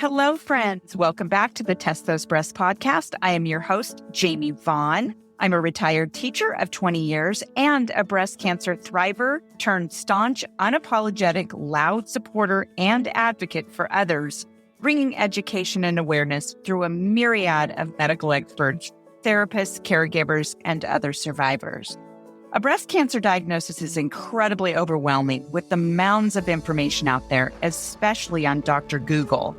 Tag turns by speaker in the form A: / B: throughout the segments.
A: Hello, friends. Welcome back to the Test Those Breasts podcast. I am your host, Jamie Vaughn. I'm a retired teacher of 20 years and a breast cancer thriver turned staunch, unapologetic, loud supporter and advocate for others, bringing education and awareness through a myriad of medical experts, therapists, caregivers, and other survivors. A breast cancer diagnosis is incredibly overwhelming with the mounds of information out there, especially on Dr. Google.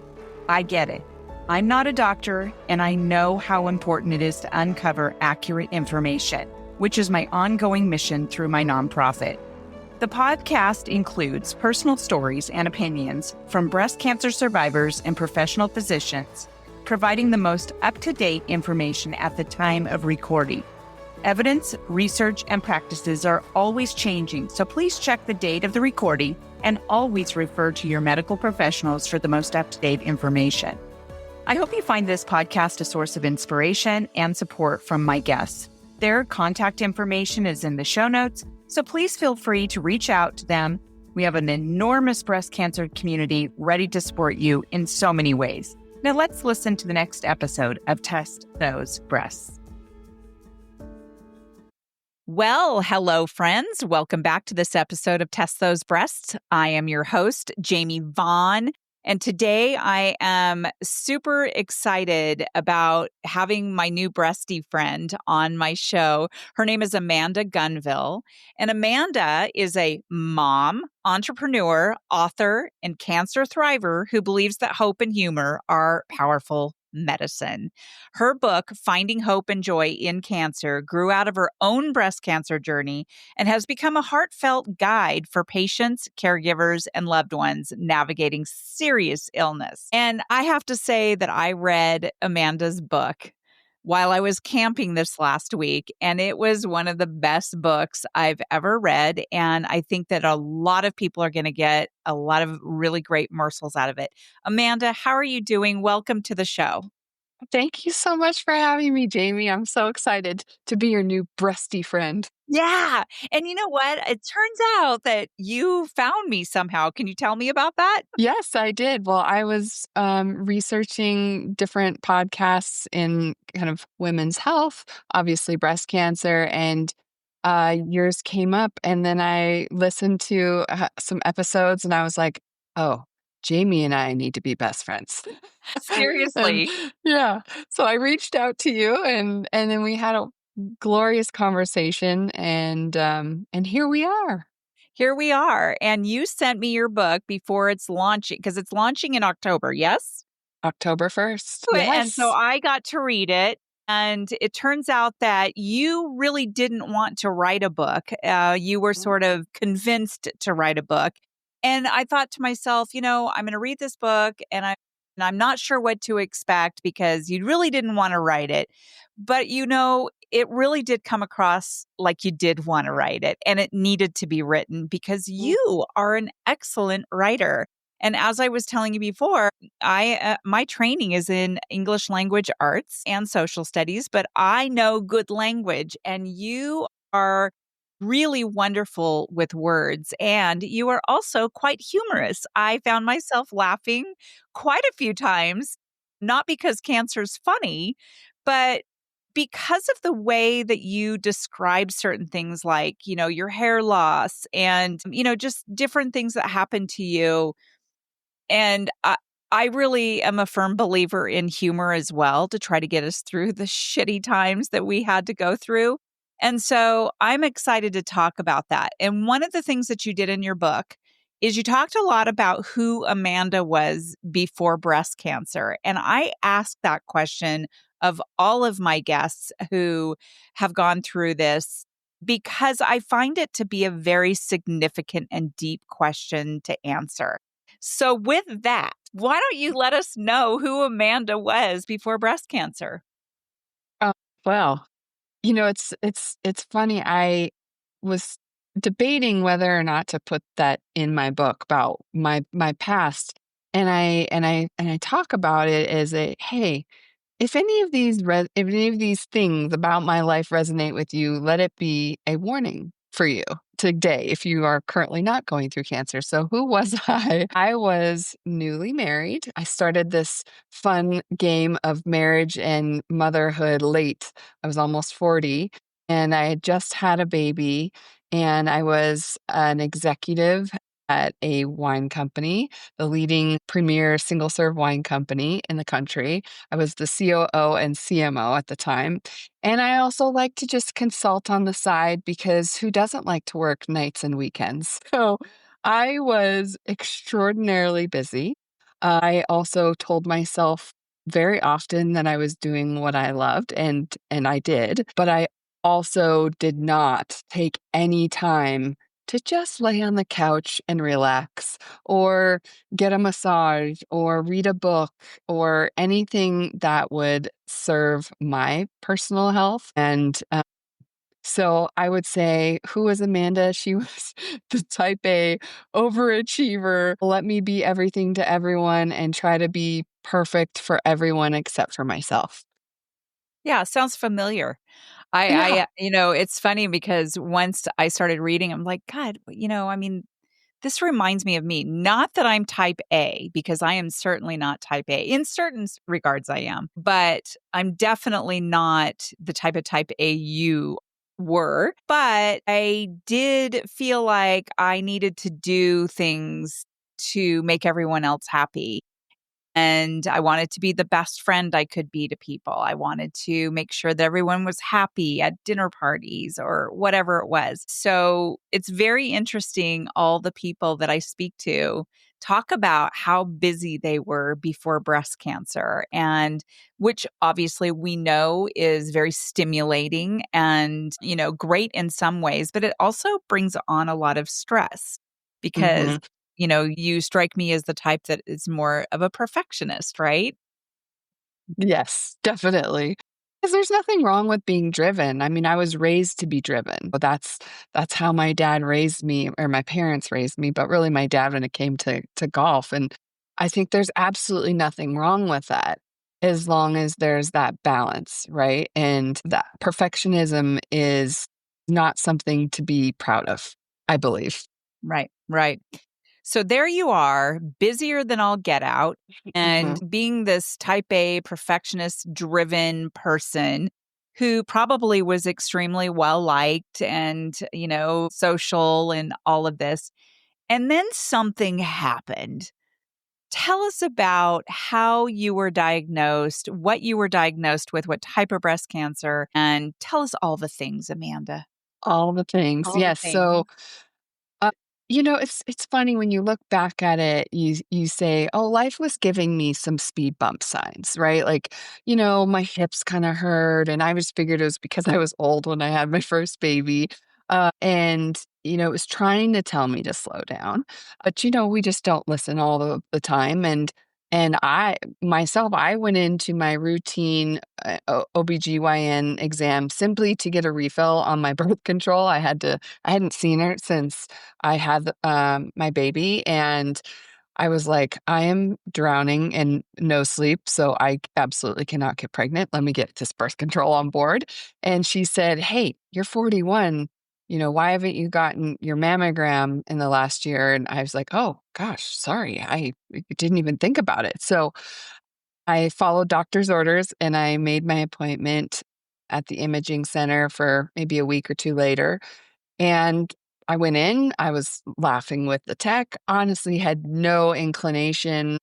A: I get it. I'm not a doctor, and I know how important it is to uncover accurate information, which is my ongoing mission through my nonprofit. The podcast includes personal stories and opinions from breast cancer survivors and professional physicians, providing the most up-to-date information at the time of recording. Evidence, research, and practices are always changing, so please check the date of the recording and always refer to your medical professionals for the most up-to-date information. I hope you find this podcast a source of inspiration and support from my guests. Their contact information is in the show notes, so please feel free to reach out to them. We have an enormous breast cancer community ready to support you in so many ways. Now let's listen to the next episode of Test Those Breasts. Well, hello, friends. Welcome back to this episode of Test Those Breasts. I am your host, Jamie Vaughn, and today I am super excited about having my new breastie friend on my show. Her name is Amanda Gunville, and Amanda is a mom, entrepreneur, author, and cancer thriver who believes that hope and humor are powerful medicine. Her book, Finding Hope and Joy in Cancer, grew out of her own breast cancer journey and has become a heartfelt guide for patients, caregivers, and loved ones navigating serious illness. And I have to say that I read Amanda's book while I was camping this last week, and it was one of the best books I've ever read. And I think that a lot of people are going to get a lot of really great morsels out of it. Amanda, how are you doing? Welcome to the show.
B: Thank you so much for having me, Jamie. I'm so excited to be your new breastie friend.
A: Yeah. And you know what? It turns out that you found me somehow. Can you tell me about that?
B: Yes, I did. Well, I was researching different podcasts in kind of women's health, obviously breast cancer, and yours came up. And then I listened to some episodes and I was like, oh, Jamie and I need to be best friends. And
A: Seriously.
B: yeah, so I reached out to you and then we had a glorious conversation and here we are.
A: Here we are. And you sent me your book before it's launching, because it's launching in October, yes?
B: October 1st.
A: And so
B: Yes.
A: I got to read it. And it turns out that you really didn't want to write a book. You were sort of convinced to write a book. And I thought to myself, I'm going to read this book and I'm not sure what to expect because you really didn't want to write it. But, it really did come across like you did want to write it and it needed to be written because you are an excellent writer. And as I was telling you before, my training is in English language arts and social studies, but I know good language and you are really wonderful with words and you are also quite humorous. I found myself laughing quite a few times, not because cancer's funny, but because of the way that you describe certain things like, your hair loss and, just different things that happen to you. And I really am a firm believer in humor as well to try to get us through the shitty times that we had to go through. And so I'm excited to talk about that. And one of the things that you did in your book is you talked a lot about who Amanda was before breast cancer. And I asked that question of all of my guests who have gone through this because I find it to be a very significant and deep question to answer. So with that, why don't you let us know who Amanda was before breast cancer?
B: Oh, well, it's funny. I was debating whether or not to put that in my book about my past. And I talk about it as hey, if any of these things about my life resonate with you, let it be a warning for you today if you are currently not going through cancer. So who was I? I was newly married. I started this fun game of marriage and motherhood late. I was almost 40 and I had just had a baby and I was an executive at a wine company, the leading premier single serve wine company in the country. I was the COO and CMO at the time. And I also like to just consult on the side because who doesn't like to work nights and weekends? So I was extraordinarily busy. I also told myself very often that I was doing what I loved and I did, but I also did not take any time to just lay on the couch and relax or get a massage or read a book or anything that would serve my personal health. And so I would say, who was Amanda? She was the type A overachiever. Let me be everything to everyone and try to be perfect for everyone except for myself.
A: Yeah, sounds familiar.
B: Yeah.
A: It's funny because once I started reading, I'm like, God, I mean, this reminds me of me. Not that I'm type A, because I am certainly not type A. In certain regards, I am, but I'm definitely not the type A you were. But I did feel like I needed to do things to make everyone else happy. And I wanted to be the best friend I could be to people. I wanted to make sure that everyone was happy at dinner parties or whatever it was. So it's very interesting. All the people that I speak to talk about how busy they were before breast cancer, and which obviously we know is very stimulating and, great in some ways, but it also brings on a lot of stress because
B: Mhm.
A: you strike me as the type that is more of a perfectionist, right?
B: Yes, definitely. Because there's nothing wrong with being driven. I mean, I was raised to be driven. But that's how my dad raised me or my parents raised me, but really my dad when it came to golf. And I think there's absolutely nothing wrong with that as long as there's that balance, right? And that perfectionism is not something to be proud of, I believe.
A: Right, right. So there you are, busier than all get out, and
B: Mhm.
A: being this type A perfectionist driven person who probably was extremely well liked and, social and all of this. And then something happened. Tell us about how you were diagnosed, what you were diagnosed with, what type of breast cancer, and tell us all the things, Amanda.
B: All the things.
A: All the
B: Yes.
A: things.
B: So Uh, it's funny when you look back at it, you say, "Oh, life was giving me some speed bump signs," right? Like, my hips kinda hurt, and I just figured it was because I was old when I had my first baby, and, it was trying to tell me to slow down, but, we just don't listen all the time, and I myself, I went into my routine, OBGYN exam simply to get a refill on my birth control. I hadn't seen her since I had, my baby, and I was like, "I am drowning in no sleep, so I absolutely cannot get pregnant. Let me get this birth control on board." And she said, "Hey, you're 41. Why haven't you gotten your mammogram in the last year?" And I was like, "Oh gosh, sorry. I didn't even think about it." So I followed doctor's orders and I made my appointment at the imaging center for maybe a week or 2 later. And I went in, I was laughing with the tech, honestly had no inclination,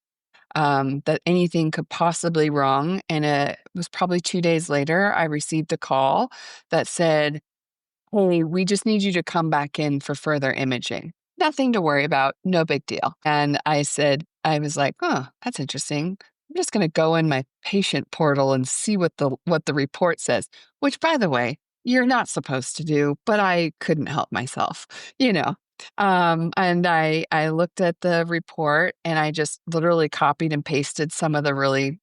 B: that anything could possibly wrong, and it was probably 2 days later, I received a call that said, "Hey, we just need you to come back in for further imaging. Nothing to worry about, no big deal." And I was like, "Huh, that's interesting. I'm just gonna go in my patient portal and see what the report says," which, by the way, you're not supposed to do, but I couldn't help myself, you know? And I looked at the report and I just literally copied and pasted some of the really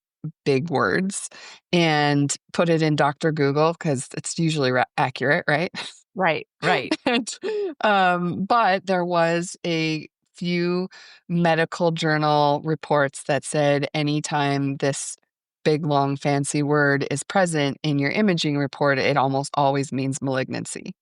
B: big words and put it in Doctor Google because it's usually accurate, right?
A: Right, right.
B: And, but there was a few medical journal reports that said anytime this big, long, fancy word is present in your imaging report, it almost always means malignancy.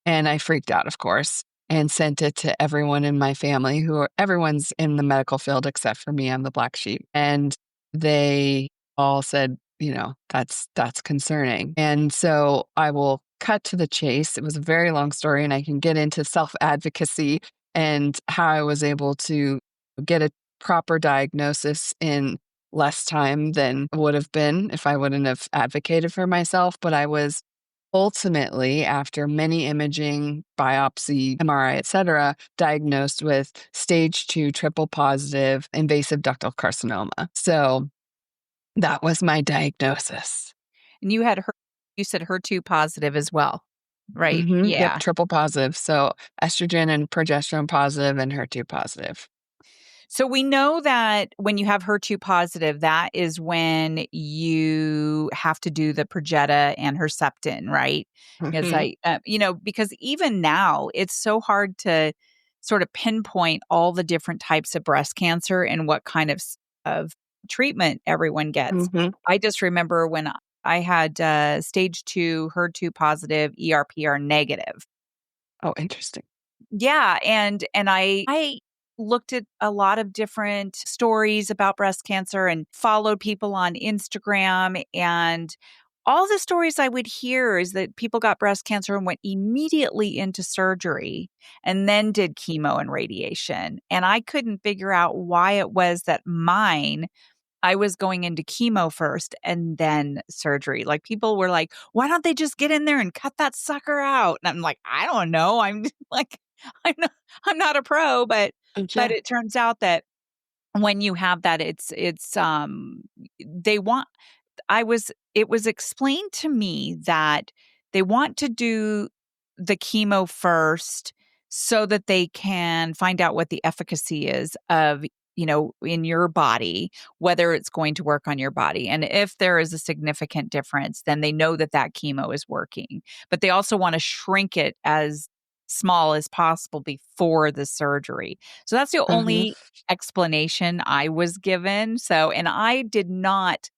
B: And I freaked out, of course. and sent it to everyone in my family everyone's in the medical field except for me. I'm the black sheep. And they all said, that's concerning. And so I will cut to the chase. It was a very long story, and I can get into self-advocacy and how I was able to get a proper diagnosis in less time than would have been if I wouldn't have advocated for myself. But I was ultimately, after many imaging, biopsy, MRI, etc., diagnosed with stage 2 triple positive invasive ductal carcinoma. So that was my diagnosis.
A: And you said HER2 positive as well, right?
B: Yep,
A: Yeah.
B: triple positive. So estrogen and progesterone positive and HER2 positive.
A: So we know that when you have HER2 positive, that is when you have to do the Perjeta and Herceptin, right? Because
B: Mhm,
A: because even now it's so hard to sort of pinpoint all the different types of breast cancer and what kind of treatment everyone gets.
B: mhm.
A: I just remember when I had stage 2 HER2 positive ERPR negative.
B: Oh, interesting.
A: Yeah, and I looked at a lot of different stories about breast cancer and followed people on Instagram, and all the stories I would hear is that people got breast cancer and went immediately into surgery and then did chemo and radiation. And I couldn't figure out why it was that I was going into chemo first and then surgery. Like, people were like, "Why don't they just get in there and cut that sucker out?" And I'm like, "I don't know. I'm like, I'm not I'm not a pro, but
B: Yeah.
A: it turns out that when you have that, they want I was it was explained to me that they want to do the chemo first so that they can find out what the efficacy is of, in your body, whether it's going to work on your body. And if there is a significant difference, then they know that that chemo is working. But they also want to shrink it as small as possible before the surgery. So that's the
B: Mhm,
A: only explanation I was given. So, and I did not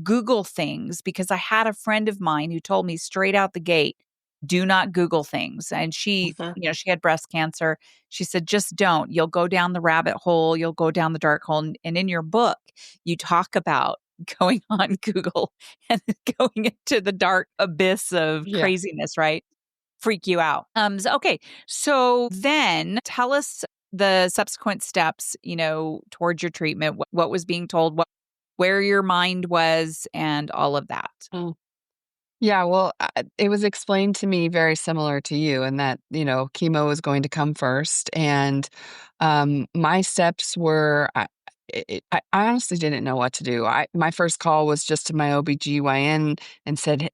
A: Google things because I had a friend of mine who told me straight out the gate, do not Google things. And
B: mhm.
A: she had breast cancer. She said, just don't. You'll go down the rabbit hole, you'll go down the dark hole. And in your book, you talk about going on Google and going into the dark abyss of
B: Yeah.
A: craziness, right? Freak you out. Okay. So then tell us the subsequent steps, towards your treatment, what was being told, where your mind was, and all of that.
B: Mm. Yeah, well, it was explained to me very similar to you in that, chemo was going to come first. And my steps were, I honestly didn't know what to do. My first call was just to my OBGYN and said,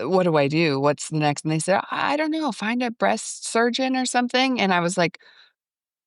B: what do I do? What's the next? And they said, I don't know, find a breast surgeon or something. And I was like,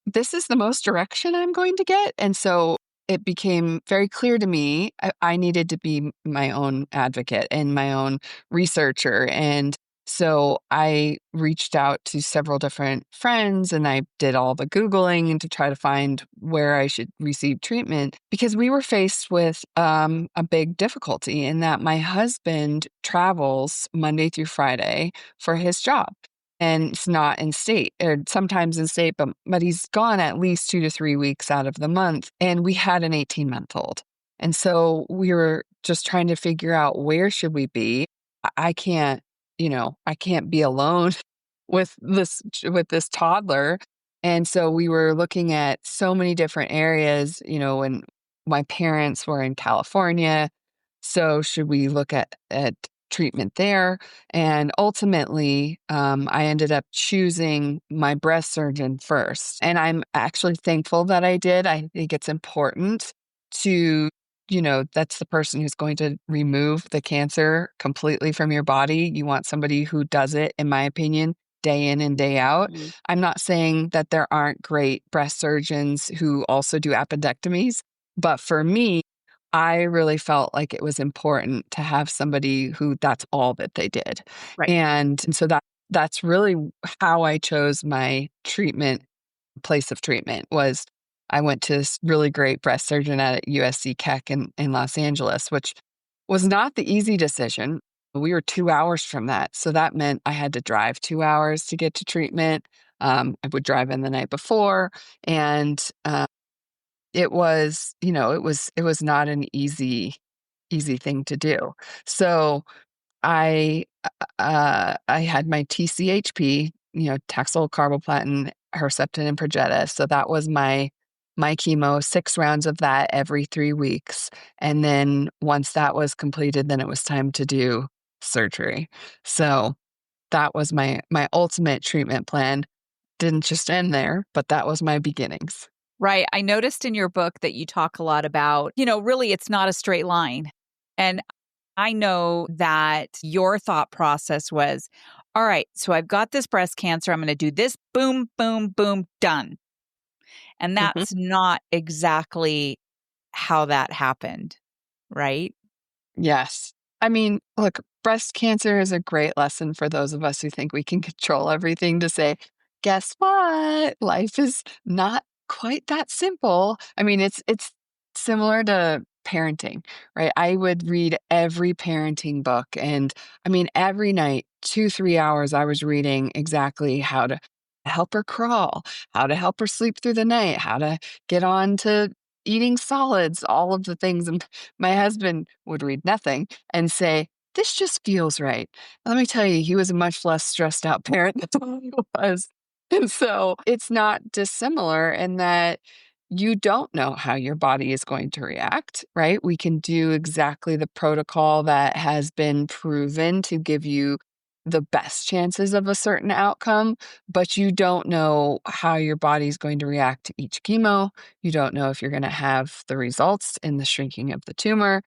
B: this is the most direction I'm going to get. And so it became very clear to me I needed to be my own advocate and my own researcher. And so I reached out to several different friends and I did all the Googling to try to find where I should receive treatment because we were faced with a big difficulty in that my husband travels Monday through Friday for his job and it's not in state or sometimes in state, but he's gone at least 2 to 3 weeks out of the month, and we had an 18-month-old. And so we were just trying to figure out where should we be. I can't, I can't be alone with this toddler. And so we were looking at so many different areas, and my parents were in California. So should we look at treatment there? And ultimately, I ended up choosing my breast surgeon first. And I'm actually thankful that I did. I think it's important to, that's the person who's going to remove the cancer completely from your body. You want somebody who does it, in my opinion, day in and day out.
A: Mhm.
B: I'm not saying that there aren't great breast surgeons who also do appendectomies, but for me, I really felt like it was important to have somebody who that's all that they did.
A: Right.
B: And so that's really how I chose my treatment place of treatment was I went to this really great breast surgeon at USC Keck in Los Angeles, which was not the easy decision. We were 2 hours from that. So that meant I had to drive 2 hours to get to treatment. I would drive in the night before, and it was, it was not an easy thing to do. So I I had my TCHP, Taxol, carboplatin, Herceptin, and Perjeta. So that was my chemo, 6 rounds of that every 3 weeks. And then once that was completed, then it was time to do surgery. So that was my ultimate treatment plan. Didn't just end there, but that was my beginnings.
A: Right. I noticed in your book that you talk a lot about, really it's not a straight line. And I know that your thought process was, all right, so I've got this breast cancer. I'm going to do this, boom, boom, boom, done. And
B: Mhm.
A: that's not exactly how that happened, right?
B: Yes. I mean, look, breast cancer is a great lesson for those of us who think we can control everything to say, guess what? Life is not quite that simple. I mean, it's similar to parenting, right? I would read every parenting book, and I mean, every night, 2, 3 hours, I was reading exactly how to help her crawl, how to help her sleep through the night, how to get on to eating solids, all of the things. And my husband would read nothing and say, "This just feels right." Let me tell you, he was a much less stressed out parent than I was. And so it's not dissimilar in that you don't know how your body is going to react, right? We can do exactly the protocol that has been proven to give you the best chances of a certain outcome, but you don't know how your body is going to react to each chemo. You don't know if you're going to have the results in the shrinking of the tumor.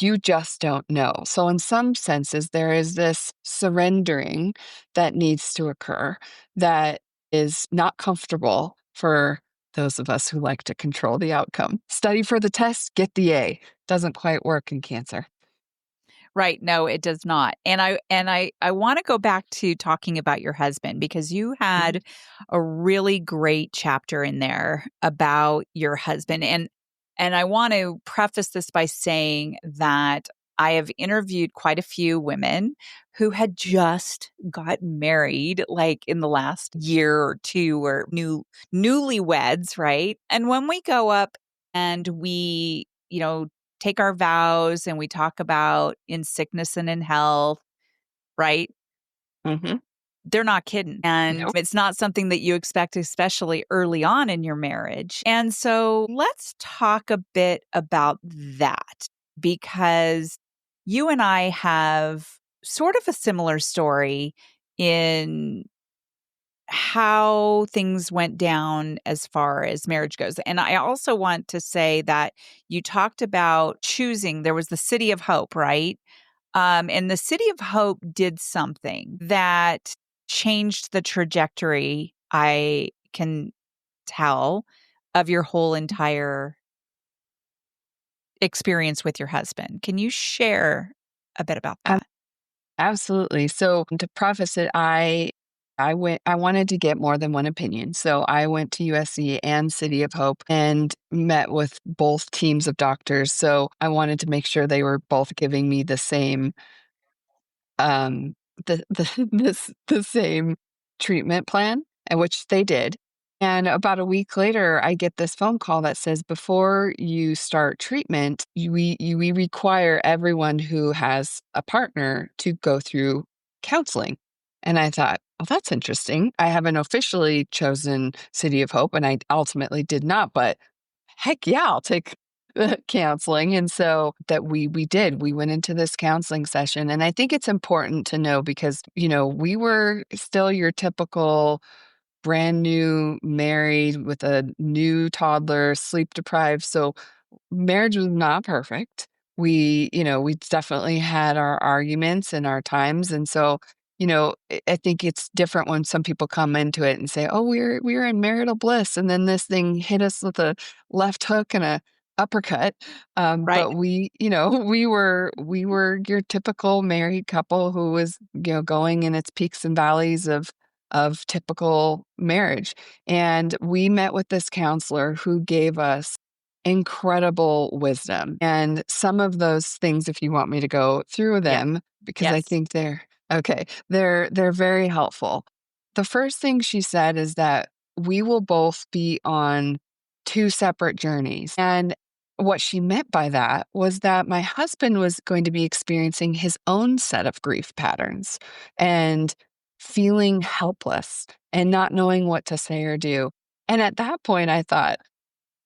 B: You just don't know. So, in some senses, there is this surrendering that needs to occur that is not comfortable for those of us who like to control the outcome. Study for the test, get the A. Doesn't quite work in cancer.
A: Right. No, it does not. And I want to go back to talking about your husband because you
B: Mhm.
A: had a really great chapter in there about your husband. And I want to preface this by saying that I have interviewed quite a few women who had just gotten married like in the last year or two or newlyweds, right? And when we go up and we, take our vows and we talk about in sickness and in health, right?
B: Mhm.
A: They're not kidding. And
B: Nope.
A: it's not something that you expect, especially early on in your marriage. And so let's talk a bit about that because you and I have sort of a similar story in how things went down as far as marriage goes. And I also want to say that you talked about choosing, there was the City of Hope, right? And the City of Hope did something that changed the trajectory, I can tell, of your whole entire experience with your husband. Can you share a bit about that?
B: Absolutely. So to preface it, I wanted to get more than one opinion. So I went to USC and City of Hope and met with both teams of doctors. So I wanted to make sure they were both giving me the same um the same treatment plan, and which they did. And about a week later, I get this phone call that says, before you start treatment, we require everyone who has a partner to go through counseling. And I thought, well, that's interesting. I haven't officially chosen City of Hope, and I ultimately did not, but heck yeah, I'll take counseling. And so that we did. We went into this counseling session. And I think it's important to know because, we were still your typical brand new married with a new toddler, sleep deprived. So marriage was not perfect. We definitely had our arguments and our times. And so, I think it's different when some people come into it and say, "Oh, we're in marital bliss," and then this thing hit us with a left hook and a uppercut.
A: Right.
B: But we were your typical married couple who was, going in its peaks and valleys of typical marriage. And we met with this counselor who gave us incredible wisdom. And some of those things, if you want me to go through
A: Yeah.
B: them, because I
A: Yes.
B: think they're okay, they're very helpful. the first thing she said is that we will both be on two separate journeys. And what she meant by that was that my husband was going to be experiencing his own set of grief patterns and feeling helpless and not knowing what to say or do. And at that point, I thought,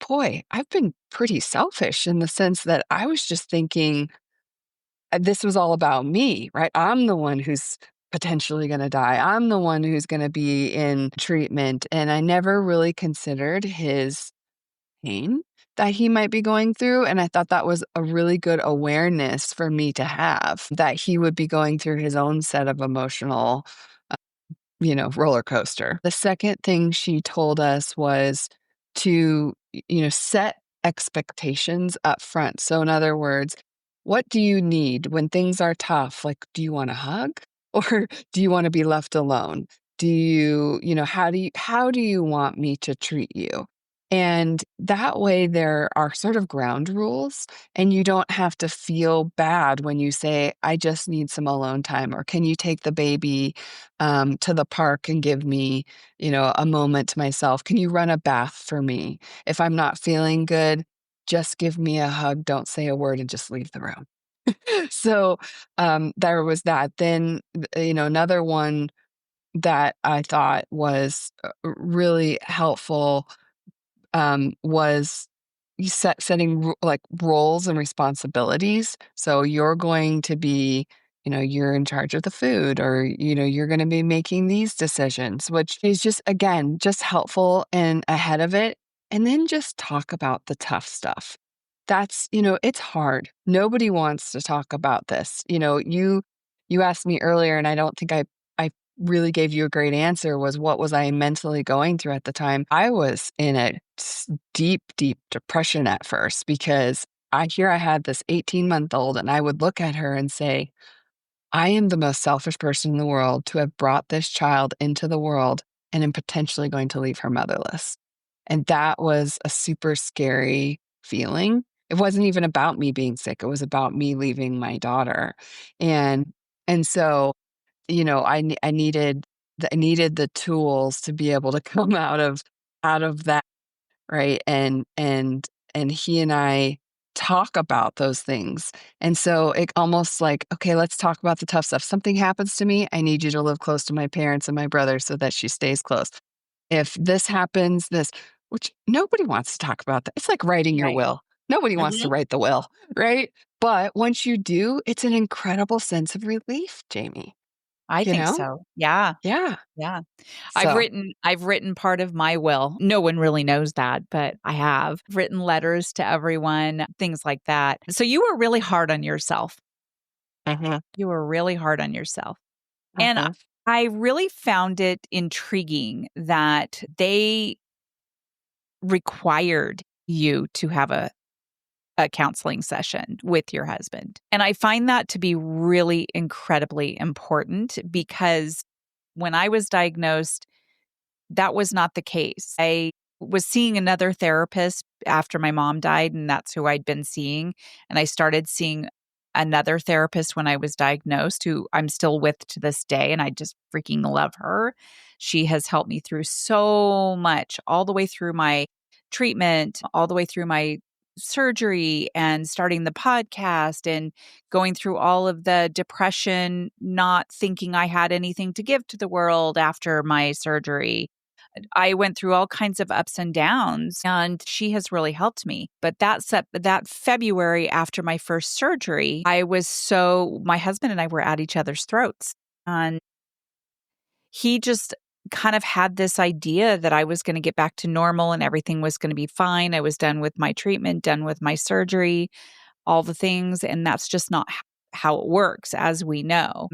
B: boy, I've been pretty selfish in the sense that I was just thinking this was all about me, right? I'm the one who's potentially going to die. I'm the one who's going to be in treatment. And I never really considered his pain that he might be going through. And I thought that was a really good awareness for me to have, that he would be going through his own set of emotional roller coaster. The second thing she told us was to, set expectations up front. So, in other words, what do you need when things are tough? Like, do you want a hug or do you want to be left alone? Do you, how do you want me to treat you? And that way, there are sort of ground rules, and you don't have to feel bad when you say, I just need some alone time, or can you take the baby to the park and give me, a moment to myself? Can you run a bath for me? If I'm not feeling good, just give me a hug. Don't say a word and just leave the room. So there was that. Then, another one that I thought was really helpful was you setting like roles and responsibilities. So you're going to be, you're in charge of the food, or you're going to be making these decisions, which is just again just helpful and ahead of it. And then just talk about the tough stuff. That's, it's hard. Nobody wants to talk about this. You asked me earlier, and I don't think I really gave you a great answer, was what was I mentally going through at the time? I was in a deep, deep depression at first because I had this 18-month-old, and I would look at her and say, I am the most selfish person in the world to have brought this child into the world and am potentially going to leave her motherless. And that was a super scary feeling. It wasn't even about me being sick. It was about me leaving my daughter. And and so, I needed the tools to be able to come out of that, right? And he and I talk about those things. And so it almost like, okay, let's talk about the tough stuff. Something happens to me, I need you to live close to my parents and my brother so that she stays close. If this happens, which nobody wants to talk about that. It's like writing your
A: Right.
B: will. Nobody wants to
A: Mhm.
B: write the will, right? But once you do, it's an incredible sense of relief, Jamie,
A: I
B: you
A: think
B: know?
A: so. Yeah.
B: Yeah.
A: Yeah.
B: So,
A: I've written part of my will. No one really knows that, but I have written letters to everyone, things like that. So you were really hard on yourself.
B: mhm,
A: You were really hard on yourself. And
B: mhm,
A: I really found it intriguing that they required you to have a counseling session with your husband. And I find that to be really incredibly important because when I was diagnosed, that was not the case. I was seeing another therapist after my mom died, and that's who I'd been seeing. And I started seeing another therapist when I was diagnosed, who I'm still with to this day, and I just freaking love her. She has helped me through so much, all the way through my treatment, all the way through my surgery, and starting the podcast, and going through all of the depression, not thinking I had anything to give to the world after my surgery. I went through all kinds of ups and downs, and she has really helped me. But that February after my first surgery, my husband and I were at each other's throats. And he just kind of had this idea that I was going to get back to normal and everything was going to be fine. I was done with my treatment, done with my surgery, all the things. And that's just not how it works, as we know.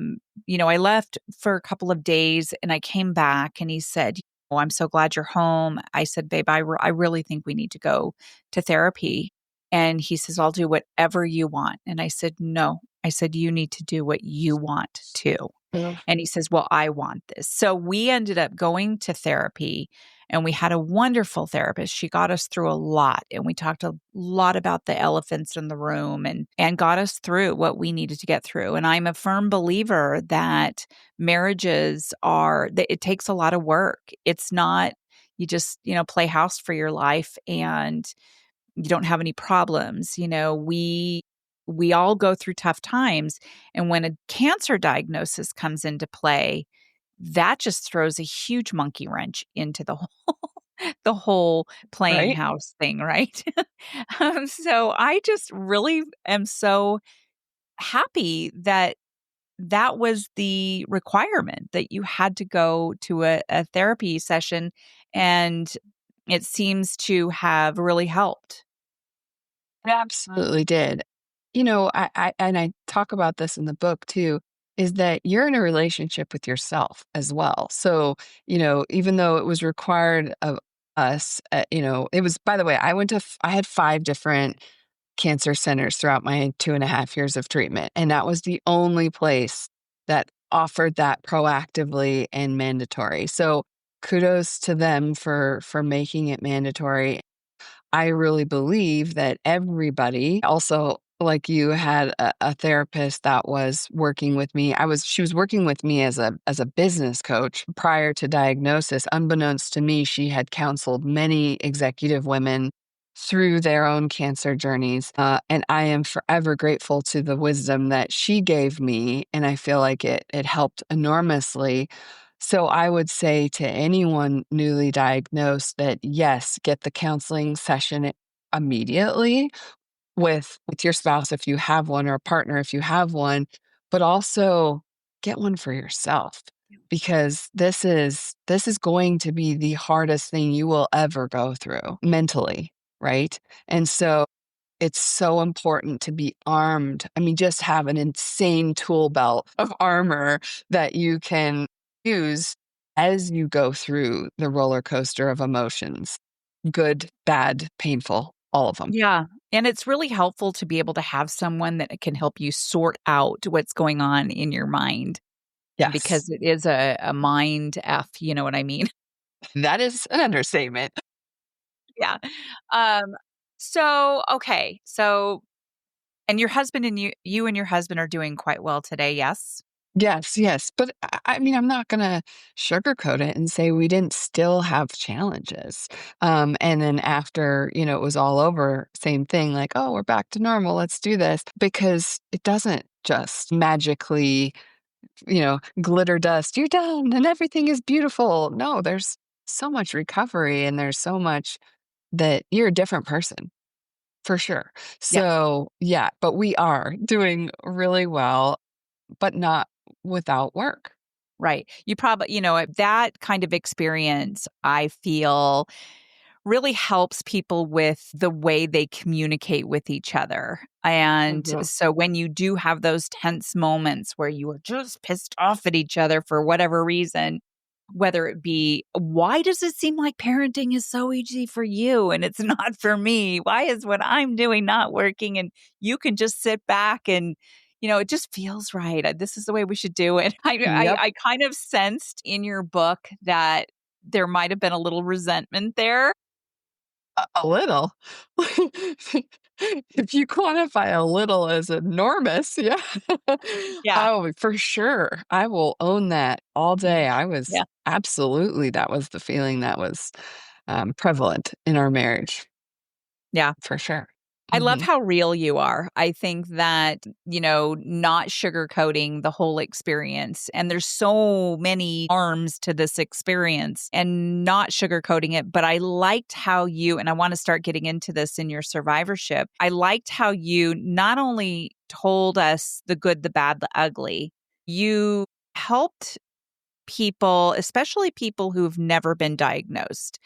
A: I left for a couple of days and I came back and he said, "Oh, I'm so glad you're home." I said, "Babe, I really think we need to go to therapy." And he says, "I'll do whatever you want." And I said, "No." I said, "You need to do what you want to."
B: Ugh.
A: And he says, well, I want this. So we ended up going to therapy and we had a wonderful therapist. She got us through a lot and we talked a lot about the elephants in the room and got us through what we needed to get through. And I'm a firm believer that marriages are, that it takes a lot of work. It's not, you just, play house for your life and you don't have any problems. We all go through tough times, and when a cancer diagnosis comes into play, that just throws a huge monkey wrench into the whole the whole playing
B: Right?
A: house thing, right? So I just really am so happy that that was the requirement, that you had to go to a therapy session, and it seems to have really helped.
B: It absolutely did. I talk about this in the book too, is that you're in a relationship with yourself as well. So, even though it was required of us, it was, by the way, I had 5 different cancer centers throughout my 2.5 years of treatment. And that was the only place that offered that proactively and mandatory. So kudos to them for making it mandatory. I really believe that everybody also, like you, had a therapist that was working with me. She was working with me as a business coach prior to diagnosis. Unbeknownst to me, she had counseled many executive women through their own cancer journeys. And I am forever grateful to the wisdom that she gave me. And I feel like it helped enormously. So I would say to anyone newly diagnosed that yes, get the counseling session immediately with your spouse if you have one, or a partner if you have one, but also get one for yourself, because this is going to be the hardest thing you will ever go through mentally, right? And so it's so important to be armed. I mean, just have an insane tool belt of armor that you can use as you go through the roller coaster of emotions, good, bad, painful, all of them.
A: Yeah, and it's really helpful to be able to have someone that can help you sort out what's going on in your mind,
B: Yes,
A: because it is a mind F, you know what I mean?
B: that is an understatement.
A: Yeah. Um, so, okay, so and your husband and you and your husband are doing quite well today, yes?
B: Yes, yes, but I mean, I'm not gonna sugarcoat it and say we didn't still have challenges. And then after, it was all over, same thing, like, "Oh, we're back to normal, let's do this." Because it doesn't just magically, glitter dust, "You're done and everything is beautiful." No, there's so much recovery and there's so much that you're a different person. For sure.
A: Yeah.
B: So, yeah, but we are doing really well, but not without work.
A: Right. You probably, that kind of experience, I feel, really helps people with the way they communicate with each other. And
B: Mhm.
A: so when you do have those tense moments where you are just pissed off at each other for whatever reason, whether it be, why does it seem like parenting is so easy for you and it's not for me? Why is what I'm doing not working? And you can just sit back and, it just feels right. This is the way we should do it.
B: Yep,
A: I kind of sensed in your book that there might have been a little resentment there.
B: a little. If you quantify a little as enormous, yeah.
A: Yeah.
B: Oh, for sure. I will own that all day. I was
A: Yeah.
B: absolutely, that was the feeling that was, prevalent in our marriage,
A: Yeah.
B: for sure.
A: I love
B: Mhm.
A: how real you are. I think that, not sugarcoating the whole experience. And there's so many arms to this experience and not sugarcoating it. But I liked how you, and I want to start getting into this in your survivorship. I liked how you not only told us the good, the bad, the ugly, you helped people, especially people who've never been diagnosed.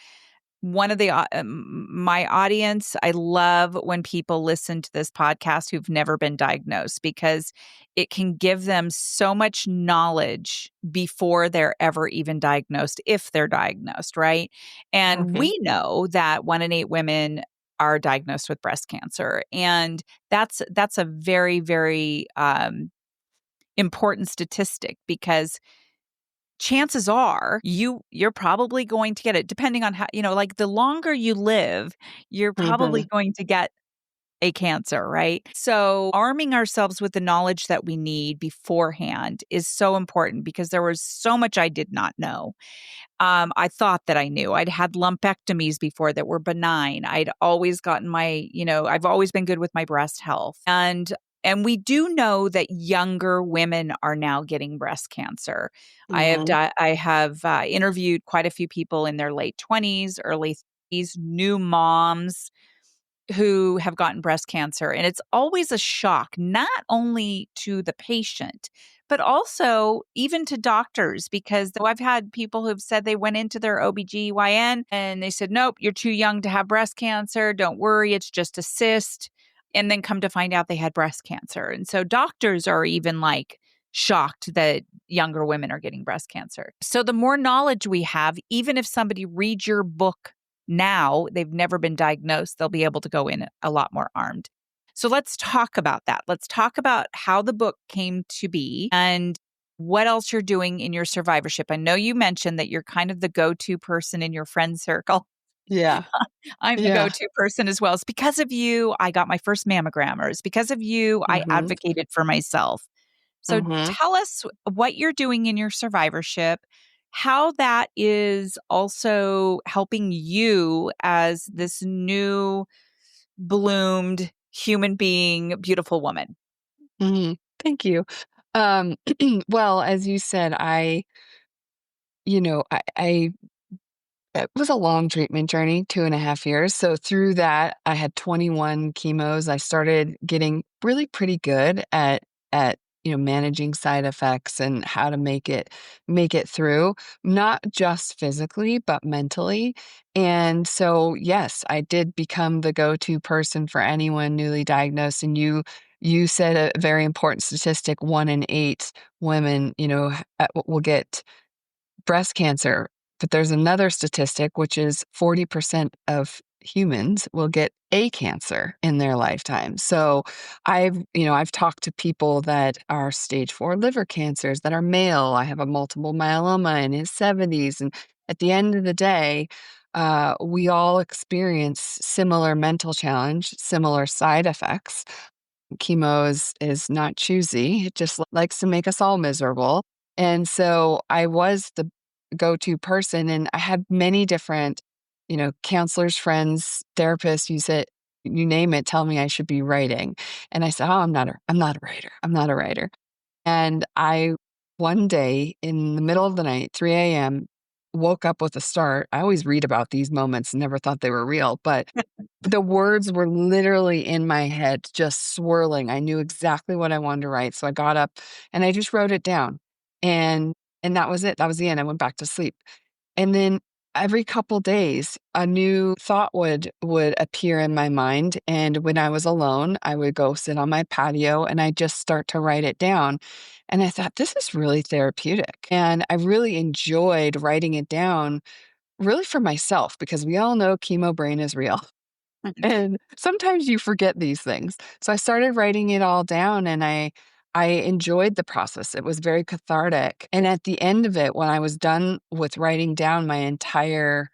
A: One of the my audience, I love when people listen to this podcast who've never been diagnosed, because it can give them so much knowledge before they're ever even diagnosed, if they're diagnosed, right? And
B: Mhm.
A: we know that 1 in 8 women are diagnosed with breast cancer, and that's a very, very important statistic because chances are you're probably going to get it depending on how, like the longer you live, you're probably
B: Mhm.
A: going to get a cancer, right? So arming ourselves with the knowledge that we need beforehand is so important because there was so much I did not know. I thought that I knew. I'd had lumpectomies before that were benign. I'd always gotten I've always been good with my breast health. And we do know that younger women are now getting breast cancer.
B: Mhm.
A: I have interviewed quite a few people in their late 20s, early 30s, new moms who have gotten breast cancer. And it's always a shock, not only to the patient, but also even to doctors, because though I've had people who've said they went into their OBGYN and they said, nope, you're too young to have breast cancer. Don't worry, it's just a cyst. And then come to find out they had breast cancer. And so doctors are even like shocked that younger women are getting breast cancer. So the more knowledge we have, even if somebody reads your book now, they've never been diagnosed, they'll be able to go in a lot more armed. So let's talk about that. Let's talk about how the book came to be and what else you're doing in your survivorship. I know you mentioned that you're kind of the go-to person in your friend circle.
B: Yeah.
A: I'm the
B: Yeah.
A: go-to person as well. It's because of you I got my first mammogram, or it's because of you I
B: Mhm.
A: advocated for myself. So
B: Mhm.
A: tell us what you're doing in your survivorship, how that is also helping you as this new bloomed human being, beautiful woman.
B: Mhm. Thank you. Um, well, as you said, I it was a long treatment journey, 2.5 years. So through that, I had 21 chemos. I started getting really pretty good at managing side effects and how to make it through, not just physically, but mentally. And so, yes, I did become the go-to person for anyone newly diagnosed. And you said a very important statistic: 1 in 8 women, will get breast cancer. But there's another statistic, which is 40% of humans will get a cancer in their lifetime. So I've talked to people that are stage 4 liver cancers that are male. I have a multiple myeloma in his 70s. And at the end of the day, we all experience similar mental challenge, similar side effects. Chemo is not choosy. It just likes to make us all miserable. And so I was the go-to person, and I had many different, counselors, friends, therapists, you name it, tell me I should be writing. And I said, "Oh, I'm not a writer. I'm not a writer." And I one day in the middle of the night, 3 a.m., woke up with a start. I always read about these moments, never thought they were real, but the words were literally in my head, just swirling. I knew exactly what I wanted to write, so I got up and I just wrote it down, and that was it. That was the end. I went back to sleep. And then every couple days, a new thought would appear in my mind, and when I was alone, I would go sit on my patio and I just start to write it down. And I thought, this is really therapeutic. And I really enjoyed writing it down really for myself because we all know chemo brain is real. And sometimes you forget these things. So I started writing it all down, and I enjoyed the process. It was very cathartic. And at the end of it, when I was done with writing down my entire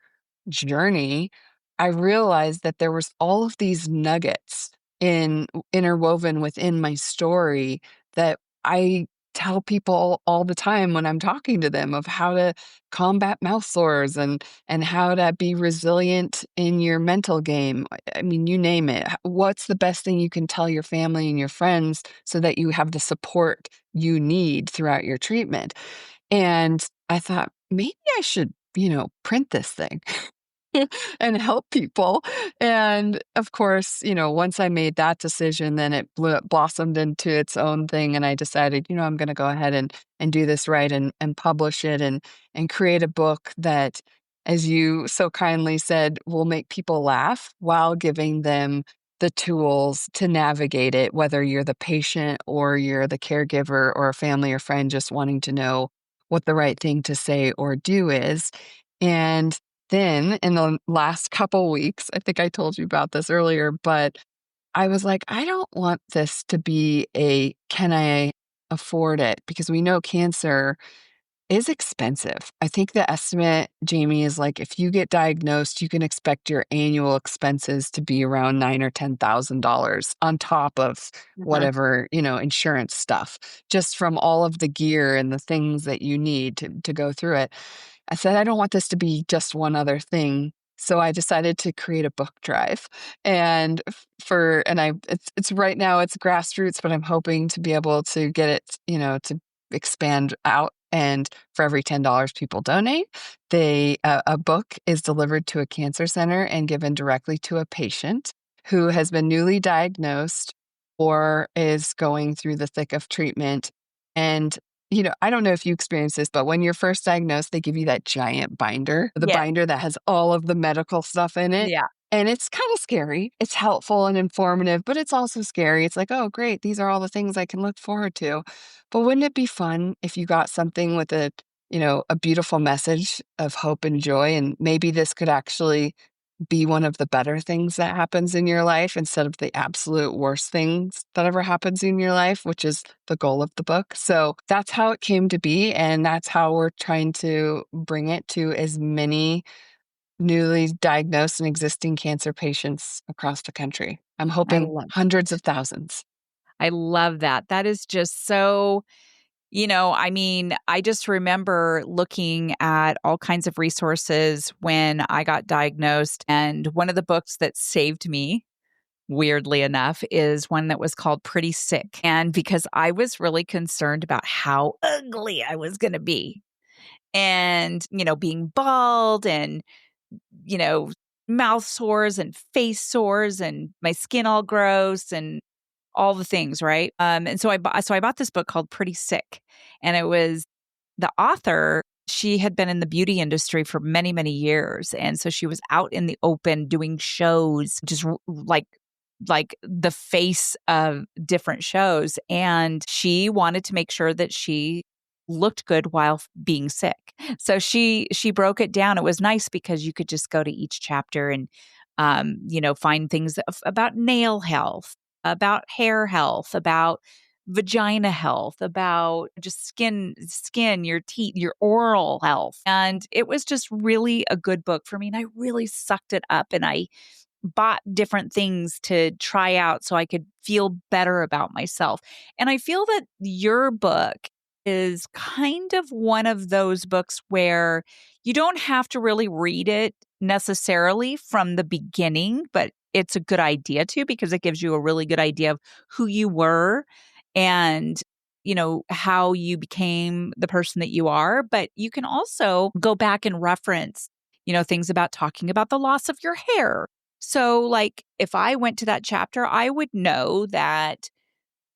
B: journey, I realized that there was all of these nuggets interwoven within my story that I tell people all the time when I'm talking to them, of how to combat mouth sores and how to be resilient in your mental game. I mean, you name it. What's the best thing you can tell your family and your friends so that you have the support you need throughout your treatment? And I thought, maybe I should, print this thing and help people. And of course, once I made that decision, then it blossomed into its own thing. And I decided, I'm going to go ahead and do this right, and publish it, and create a book that, as you so kindly said, will make people laugh while giving them the tools to navigate it, whether you're the patient or you're the caregiver or a family or friend just wanting to know what the right thing to say or do is. And then in the last couple weeks, I think I told you about this earlier, but I was like, I don't want this to be a can I afford it because we know cancer is expensive. I think the estimate, Jamie, is like if you get diagnosed, you can expect your annual expenses to be around $9 or $10,000 on top of
A: Uh-huh.
B: whatever, insurance stuff, just from all of the gear and the things that you need to go through it. I said, I don't want this to be just one other thing. So I decided to create a book drive. And it's right now it's grassroots, but I'm hoping to be able to get it, to expand out. And for every $10 people donate, a book is delivered to a cancer center and given directly to a patient who has been newly diagnosed or is going through the thick of treatment. And I don't know if you experience this, but when you're first diagnosed, they give you that giant binder, the
A: Yeah.
B: binder that has all of the medical stuff in it.
A: Yeah.
B: And it's kind of scary. It's helpful and informative, but it's also scary. It's like, oh, great. These are all the things I can look forward to. But wouldn't it be fun if you got something with a beautiful message of hope and joy? And maybe this could actually be one of the better things that happens in your life instead of the absolute worst things that ever happens in your life, which is the goal of the book. So that's how it came to be. And that's how we're trying to bring it to as many newly diagnosed and existing cancer patients across the country. I'm
A: I
B: hoping
A: love
B: hundreds of thousands.
A: I love that. That is just so, I mean, I just remember looking at all kinds of resources when I got diagnosed. And one of the books that saved me, weirdly enough, is one that was called Pretty Sick. And because I was really concerned about how ugly I was going to be and, being bald and, you know, mouth sores and face sores and my skin all gross and all the things, right? And so I bought this book called Pretty Sick, and it was the author. She had been in the beauty industry for many, many years, and so she was out in the open doing shows, just like the face of different shows, and she wanted to make sure that she looked good while being sick. So she broke it down. It was nice because you could just go to each chapter and find things about nail health, about hair health, about vagina health, about just skin, your teeth, your oral health. And it was just really a good book for me. And I really sucked it up and I bought different things to try out so I could feel better about myself. And I feel that your book is kind of one of those books where you don't have to really read it necessarily from the beginning, but it's a good idea to because it gives you a really good idea of who you were and how you became the person that you are. But you can also go back and reference things about talking about the loss of your hair. So, like, if I went to that chapter, I would know that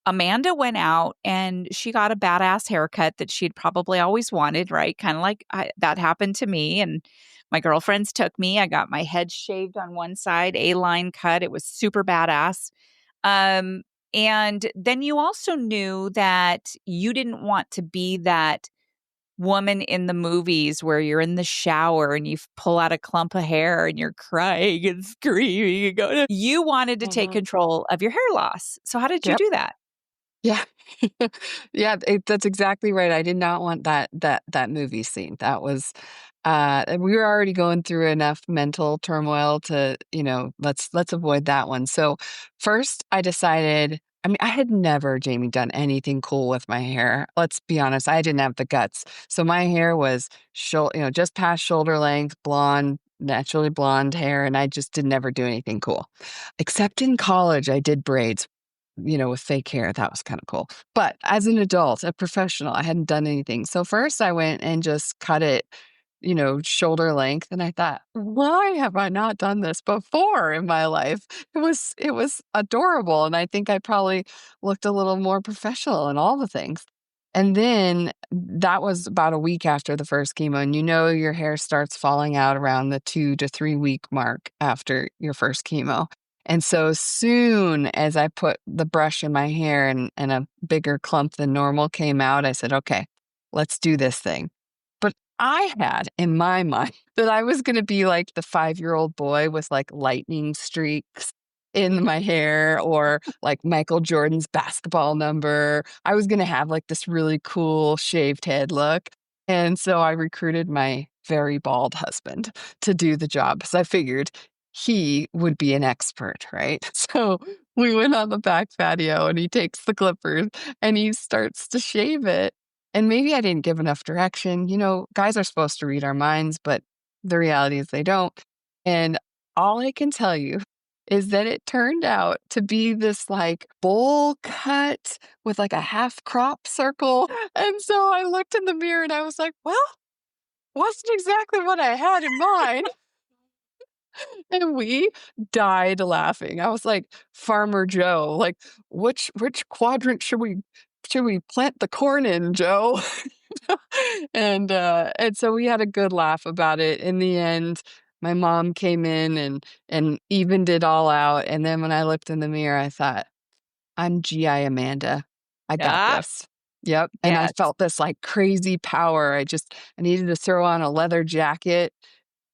A: Amanda went out and she got a badass haircut that she'd probably always wanted, right? Kind of like that happened to me. And my girlfriends took me. I got my head shaved on one side, A-line cut. It was super badass. Um, and then you also knew that you didn't want to be that woman in the movies where you're in the shower and you pull out a clump of hair and you're crying and screaming and going, you wanted to take
B: Mhm.
A: control of your hair loss. So how did you
B: Yep.
A: do that?
B: Yeah. Yeah, that's exactly right. I did not want that movie scene. That was we were already going through enough mental turmoil to, let's avoid that one. So first I decided, I mean, I had never, Jamie, done anything cool with my hair. Let's be honest, I didn't have the guts. So my hair was just past shoulder length, blonde, naturally blonde hair, and I just did never do anything cool. Except in college, I did braids with fake hair. That was kind of cool. But as an adult, a professional, I hadn't done anything. So first I went and just cut it, shoulder length. And I thought, why have I not done this before in my life? It was adorable. And I think I probably looked a little more professional in all the things. And then that was about a week after the first chemo. And your hair starts falling out around the 2 to 3 week mark after your first chemo. And so soon as I put the brush in my hair and a bigger clump than normal came out, I said, okay, let's do this thing. But I had in my mind that I was going to be like the 5-year-old boy with like lightning streaks in my hair or like Michael Jordan's basketball number. I was gonna have like this really cool shaved head look. And so I recruited my very bald husband to do the job because I figured he would be an expert, right? So we went on the back patio and he takes the clippers and he starts to shave it. And maybe I didn't give enough direction. Guys are supposed to read our minds, but the reality is they don't. And all I can tell you is that it turned out to be this like bowl cut with like a half crop circle. And so I looked in the mirror and I was like, well, wasn't exactly what I had in mind. And we died laughing. I was like, Farmer Joe, like, which quadrant should we plant the corn in, Joe? And so we had a good laugh about it. In the end, my mom came in and evened it all out. And then when I looked in the mirror, I thought, I'm GI Amanda. I got
A: Ah,
B: this. Yep. And I
A: yes.
B: felt this like crazy power. I needed to throw on a leather jacket,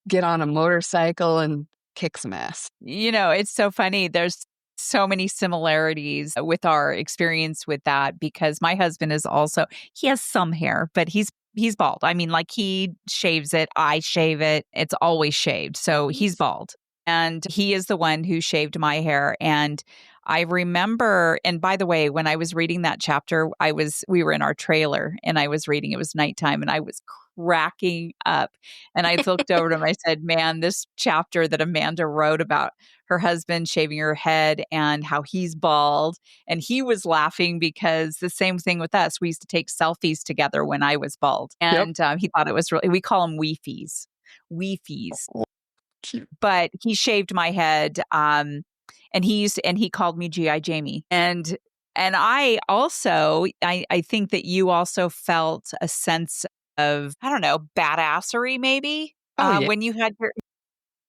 B: get on a motorcycle and kick some ass.
A: It's so funny. There's so many similarities with our experience with that because my husband is also he has some hair, but he's bald. I mean, like he shaves it, I shave it. It's always shaved. So he's bald. And he is the one who shaved my hair. And I remember, and by the way, when I was reading that chapter, we were in our trailer and I was reading, it was nighttime and I was cracking up. And I looked over to him, I said, man, this chapter that Amanda wrote about her husband shaving her head and how he's bald. And he was laughing because the same thing with us. We used to take selfies together when I was bald.
B: Yep.
A: And he thought it was really, we call them weefies, weefies.
B: Oh, cute.
A: But he shaved my head. And he called me GI Jamie. And I also, I think that you also felt a sense of, I don't know, badassery maybe
B: Oh, yeah.
A: when you had your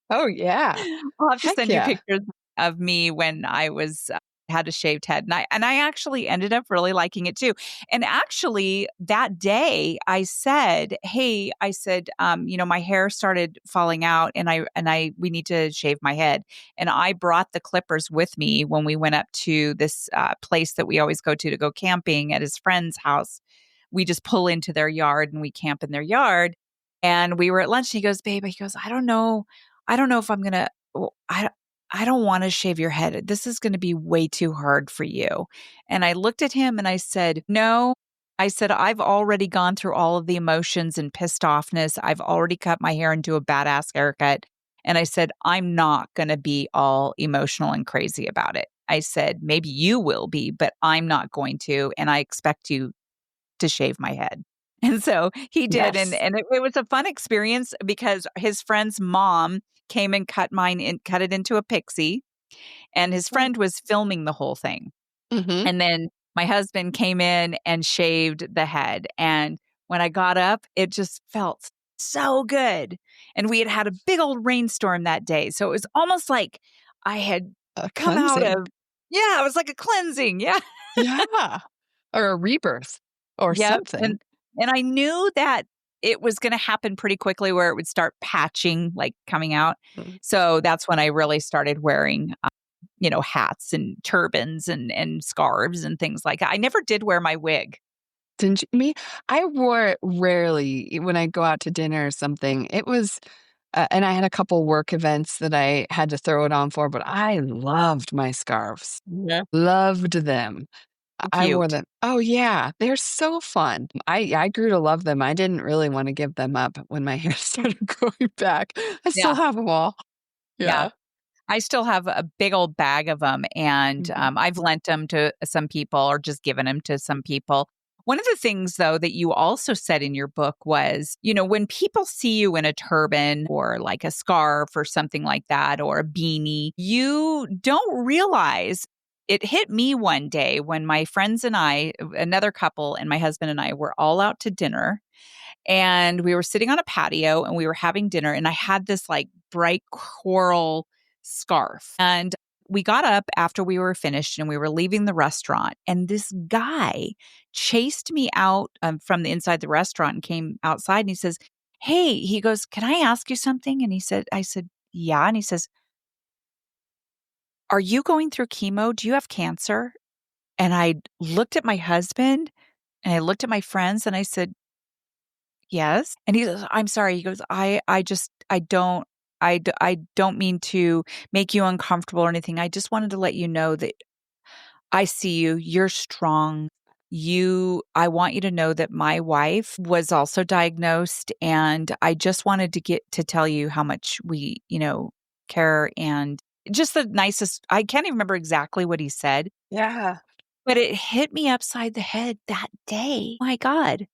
B: Oh, yeah.
A: I'll have to
B: Heck
A: send you
B: yeah.
A: pictures of me when I was had a shaved head, and I actually ended up really liking it too. And actually, that day, I said, "Hey," I said, my hair started falling out, and I we need to shave my head." And I brought the clippers with me when we went up to this place that we always go go camping at his friend's house. We just pull into their yard and we camp in their yard. And we were at lunch. And he goes, "Babe," he goes, I don't know if I'm gonna. Well, I don't want to shave your head. This is going to be way too hard for you." And I looked at him and I said, "No." I said, "I've already gone through all of the emotions and pissed offness. I've already cut my hair into a badass haircut." And I said, "I'm not going to be all emotional and crazy about it." I said, "Maybe you will be, but I'm not going to. And I expect you to shave my head." And so he did, and
B: Yes.
A: it was a fun experience because his friend's mom came and cut it into a pixie, and his friend was filming the whole thing.
B: Mhm.
A: And then my husband came in and shaved the head, and when I got up, it just felt so good. And we had had a big old rainstorm that day, so it was almost like I had
B: A
A: come out
B: cleansing.
A: of yeah, it was like a cleansing, yeah.
B: Yeah. Or a rebirth or
A: Yep,
B: something.
A: and I knew that it was gonna happen pretty quickly where it would start patching, like, coming out.
B: Mm.
A: So that's when I really started wearing, hats and turbans and scarves and things like that. I never did wear my wig.
B: Didn't you me? I wore it rarely when I go out to dinner or something. It was and I had a couple work events that I had to throw it on for, but I loved my scarves.
A: Yeah.
B: Loved them. I wore
A: Cute.
B: them. Oh, yeah, they're so fun. I grew to love them. I didn't really wanna give them up when my hair started growing back. I still
A: Yeah,
B: have them all.
A: yeah.
B: Yeah.
A: I still have a big old bag of them, and,
B: Mhm.
A: I've lent them to some people or just given them to some people. One of the things, though, that you also said in your book was, when people see you in a turban or like a scarf or something like that or a beanie, you don't realize it hit me one day when my friends and I, another couple and my husband and I were all out to dinner and we were sitting on a patio and we were having dinner and I had this like bright coral scarf. And we got up after we were finished and we were leaving the restaurant and this guy chased me out from the inside the restaurant and came outside and he says, "Hey," he goes, "Can I ask you something?" And I said, "Yeah." And he says, Are you going through chemo? Do you have cancer? And I looked at my husband and I looked at my friends and I said, "Yes." And he goes, "I'm sorry." He goes, I just I don't mean to make you uncomfortable or anything. I just wanted to let you know that I see you. You're strong. I want you to know that my wife was also diagnosed, and I just wanted to get to tell you how much we, care, and just the nicest. I can't even remember exactly what he said,
B: Yeah.
A: but it hit me upside the head that day. My God,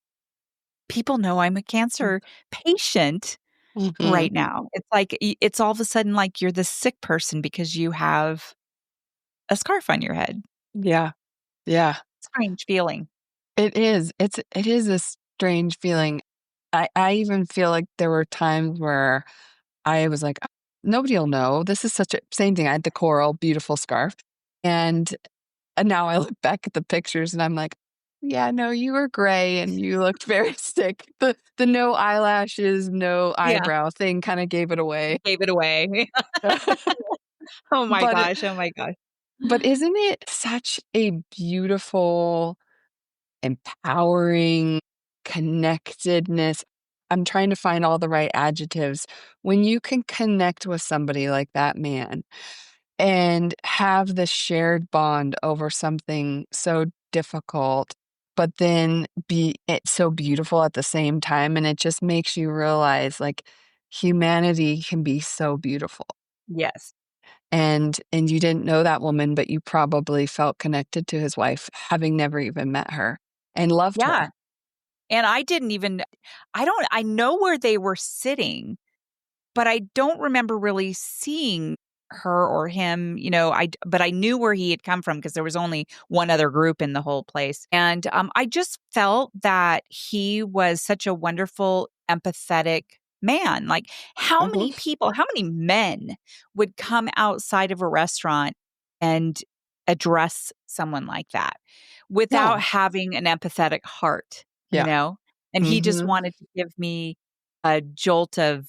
A: people know I'm a cancer patient
B: Mhm.
A: right now. It's like it's all of a sudden like you're the sick person because you have a scarf on your head.
B: Yeah. Yeah.
A: Strange feeling.
B: It is. It is a strange feeling. I even feel like there were times where I was like, nobody'll know. This is such a same thing. I had the coral, beautiful scarf. And now I look back at the pictures and I'm like, yeah, no, you were gray and you looked very sick. The no eyelashes, no
A: Yeah.
B: eyebrow thing kind of gave it away.
A: Gave it away. Oh my
B: but
A: gosh, oh my gosh.
B: but isn't it such a beautiful, empowering connectedness? I'm trying to find all the right adjectives. When you can connect with somebody like that man and have this shared bond over something so difficult, but then be it so beautiful at the same time, and it just makes you realize, like, humanity can be so beautiful.
A: Yes.
B: And you didn't know that woman, but you probably felt connected to his wife, having never even met her, and loved
A: Yeah,
B: her.
A: and I know where they were sitting, but I don't remember really seeing her or him, but I knew where he had come from because there was only one other group in the whole place, and, I just felt that he was such a wonderful, empathetic man. Like,
B: Mhm.
A: how many men would come outside of a restaurant and address someone like that without
B: No.
A: having an empathetic heart, you
B: Yeah.
A: know? And he just
B: Mhm.
A: wanted to give me a jolt of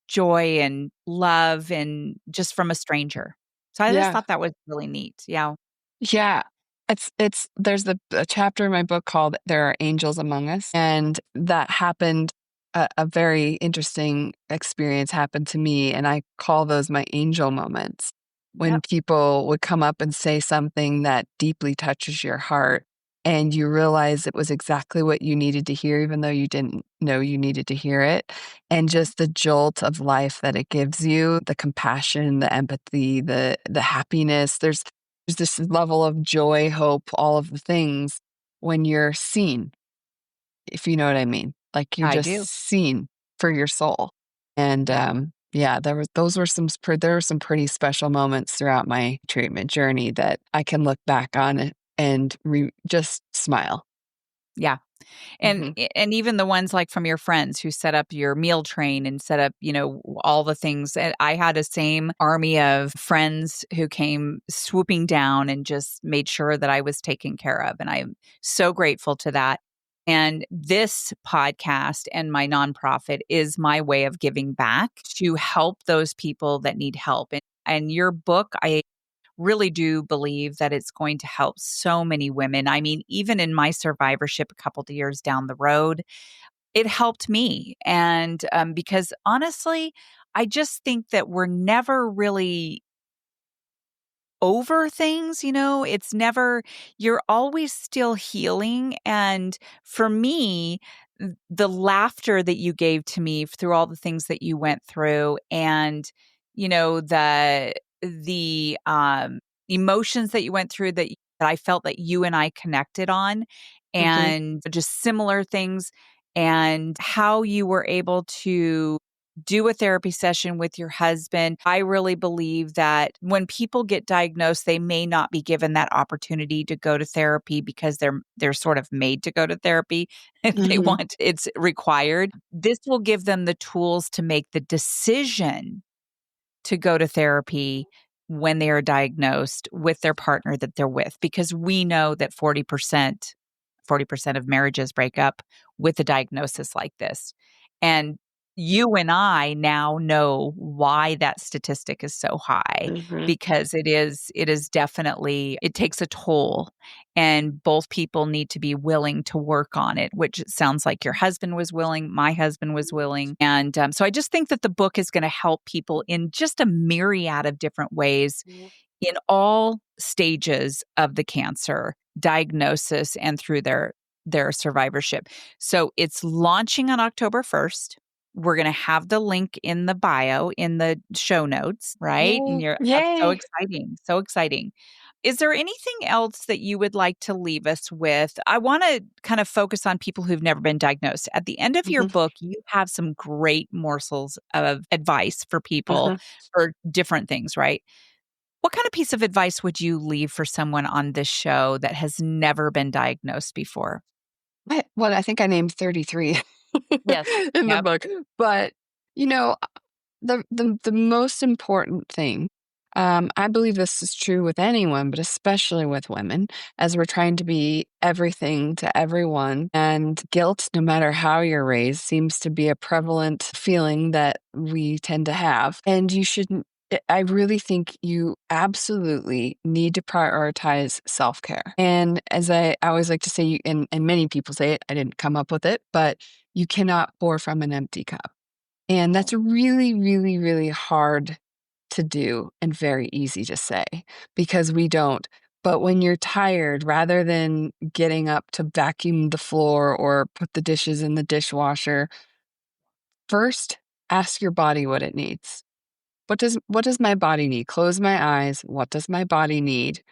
A: joy and love and just from a stranger. So I just
B: Yeah.
A: thought that was really neat. Yeah.
B: Yeah. It's there's a chapter in my book called "There Are Angels Among Us," and that happened a very interesting experience happened to me, and I call those my angel moments. When
A: Yep.
B: people would come up and say something that deeply touches your heart, and you realize it was exactly what you needed to hear, even though you didn't know you needed to hear it, and just the jolt of life that it gives you, the compassion, the empathy, the happiness. There's this level of joy, hope, all of the things when you're seen, if you know what I mean. Like, you're
A: I
B: just
A: do.
B: seen for your soul. And,
A: Yeah.
B: yeah, there were some pretty special moments throughout my treatment journey that I can look back on it and just smile.
A: Yeah. And
B: Mhm.
A: and even the ones, like, from your friends who set up your meal train and set up, all the things, and I had a same army of friends who came swooping down and just made sure that I was taken care of, and I'm so grateful to that. And this podcast and my nonprofit is my way of giving back to help those people that need help, and your book, I really do believe that it's going to help so many women. I mean, even in my survivorship a couple of years down the road, it helped me. And because honestly, I just think that we're never really over things, it's never, you're always still healing. And for me, the laughter that you gave to me through all the things that you went through, and the emotions that you went through, that I felt that you and I connected on,
B: Mhm.
A: and just similar things, and how you were able to do a therapy session with your husband. I really believe that when people get diagnosed, they may not be given that opportunity to go to therapy because they're sort of made to go to therapy. If they
B: Mhm.
A: want, it's required. This will give them the tools to make the decision to go to therapy when they are diagnosed with their partner that they're with, because we know that 40% of marriages break up with a diagnosis like this. And you and I now know why that statistic is so high,
C: Mhm.
A: because it is definitely, it takes a toll, and both people need to be willing to work on it, which it sounds like your husband was willing, my husband was willing. And so I just think that the book is going to help people in just a myriad of different ways
C: Yeah.
A: in all stages of the cancer diagnosis and through their survivorship. So it's launching on October 1st. We're going to have the link in the bio in the show notes, right? And
C: Yay.
A: that's so
C: Yay.
A: exciting. So exciting. Is there anything else that you would like to leave us with? I want to kind of focus on people who've never been diagnosed. At the end of your
C: Mhm.
A: book, you have some great morsels of advice for people
C: Mhm.
A: for different things, right? What kind of piece of advice would you leave for someone on this show that has never been diagnosed before?
B: I think I named 33
A: Yes.
B: in the
A: Yep.
B: book, but, you know, the most important thing, I believe this is true with anyone, but especially with women, as we're trying to be everything to everyone, and guilt, no matter how you're raised, seems to be a prevalent feeling that we tend to have. And you shouldn't. I really think you absolutely need to prioritize self care. And as I always like to say, and many people say it, I didn't come up with it, but you cannot pour from an empty cup. And that's really, really, really hard to do and very easy to say because we don't. But when you're tired, rather than getting up to vacuum the floor or put the dishes in the dishwasher, first ask your body what it needs. What does my body need? Close my eyes. What does my body need?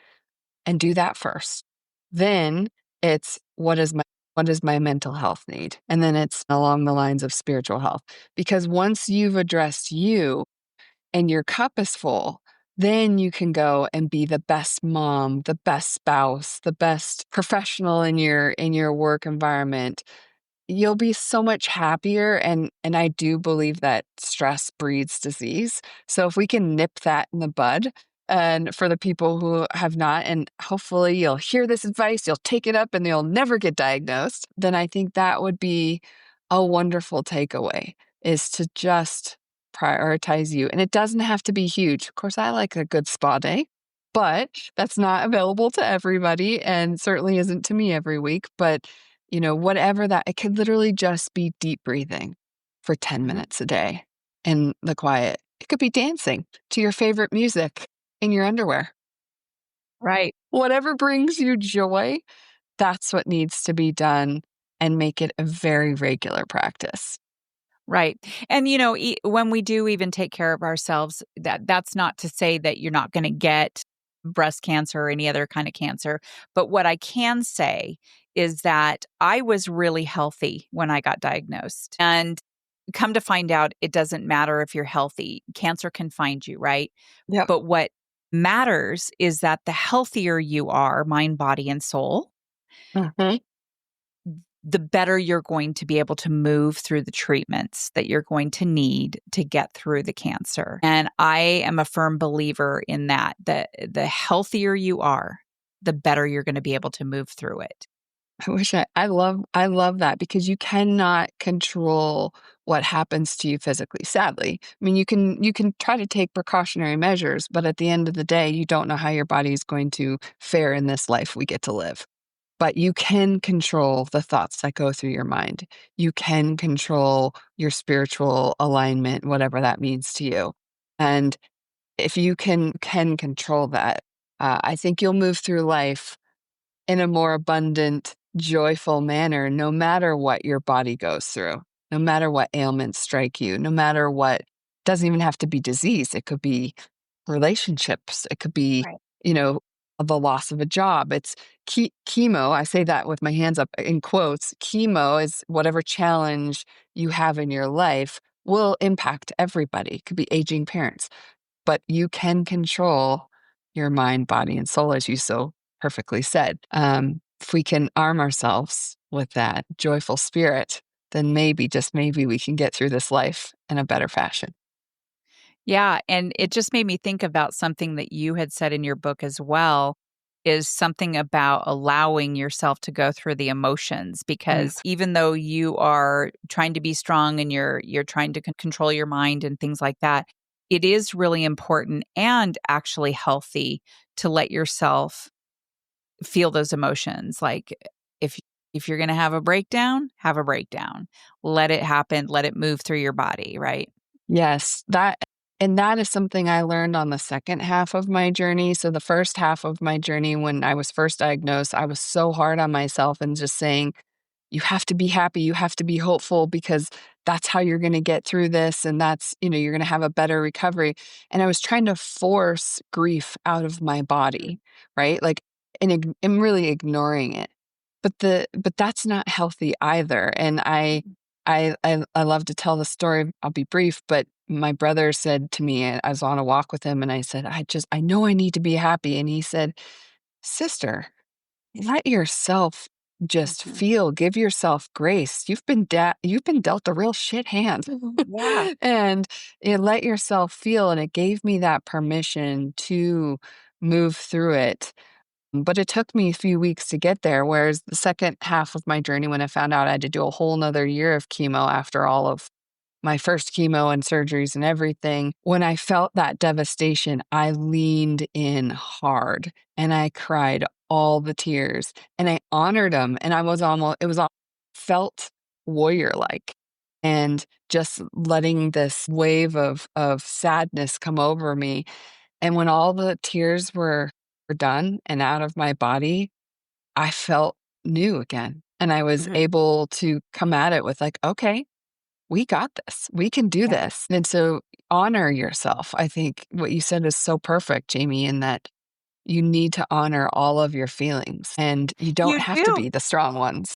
B: And do that first. Then it's what does my mental health need? And then it's along the lines of spiritual health. Because once you've addressed you and your cup is full, then you can go and be the best mom, the best spouse, the best professional in your work environment. You'll be so much happier, and I do believe that stress breeds disease. So if we can nip that in the bud, and for the people who have not, and hopefully you'll hear this advice, you'll take it up and you'll never get diagnosed, then I think that would be a wonderful takeaway, is to just prioritize you. And it doesn't have to be huge. Of course, I like a good spa day, but that's not available to everybody and certainly isn't to me every week. But whatever that, it could literally just be deep breathing for 10
A: Mhm.
B: minutes a day in the quiet. It could be dancing to your favorite music in your underwear.
A: Right.
B: Whatever brings you joy, that's what needs to be done, and make it a very regular practice.
A: Right. And when we do even take care of ourselves, that's not to say that you're not going to get breast cancer or any other kind of cancer. But what I can say is that I was really healthy when I got diagnosed. And come to find out, it doesn't matter if you're healthy. Cancer can find you, right?
B: Yep.
A: But what matters is that the healthier you are, mind, body, and soul,
B: Mhm.
A: the better you're going to be able to move through the treatments that you're going to need to get through the cancer. And I am a firm believer in that, the healthier you are, the better you're going to be able to move through it.
B: I love that because you cannot control what happens to you physically, sadly. I mean, you can try to take precautionary measures, but at the end of the day, you don't know how your body is going to fare in this life we get to live. But you can control the thoughts that go through your mind. You can control your spiritual alignment, whatever that means to you. And if you can control that, I think you'll move through life in a more abundant, joyful manner, no matter what your body goes through, no matter what ailments strike you, no matter what, doesn't even have to be disease. It could be relationships. It could be,
A: Right.
B: you know, the loss of a job. It's chemo. I say that with my hands up in quotes. Chemo is whatever challenge you have in your life will impact everybody. It could be aging parents, but you can control your mind, body, and soul, as you so perfectly said. If we can arm ourselves with that joyful spirit, then maybe, just maybe, we can get through this life in a better fashion.
A: Yeah. And it just made me think about something that you had said in your book as well. is something about allowing yourself to go through the emotions,
B: Mm.
A: because even though you are trying to be strong and you're trying to control your mind and things like that, it is really important and actually healthy to let yourself feel those emotions. Like if if you're going to have a breakdown, have a breakdown. Let it happen, let it move through your body, right?
B: Yes, that is something I learned on the second half of my journey. So the first half of my journey when I was first diagnosed, I was so hard on myself and just saying, "You have to be happy, you have to be hopeful because that's how you're gonna get through this, and that's, you're gonna have a better recovery." And I was trying to force grief out of my body, right? Like, and really ignoring it. But that's not healthy either, and I love to tell the story. I'll be brief, but my brother said to me, I was on a walk with him, and I said, I know I need to be happy." And he said, "Sister, let yourself just
A: Mhm.
B: feel, give yourself grace. You've been dealt a real shit hand."
A: Yeah.
B: And let yourself feel, and it gave me that permission to move through it. But it took me a few weeks to get there, whereas the second half of my journey, when I found out I had to do a whole 'nother year of chemo after all of my first chemo and surgeries and everything, when I felt that devastation, I leaned in hard and I cried all the tears and I honored them. And I was almost, it was all felt warrior like. And just letting this wave of sadness come over me. And when all the tears were done and out of my body, I felt new again. And I was
A: Mhm.
B: able to come at it with like, okay, we got this. We can do
A: Yeah.
B: this. And so honor yourself. I think what you said is so perfect, Jamie, in that you need to honor all of your feelings and you don't
A: You
B: have to
A: do.
B: be the strong ones.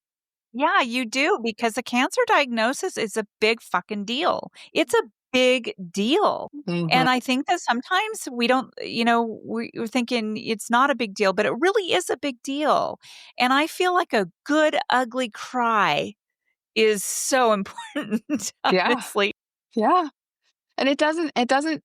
A: Yeah, you do, because a cancer diagnosis is a big fucking deal. It's a big deal. And
B: Mhm.
A: I think that sometimes we don't, we're thinking it's not a big deal, but it really is a big deal. And I feel like a good, ugly cry is so important,
B: Yeah.
A: honestly.
B: Yeah. And it doesn't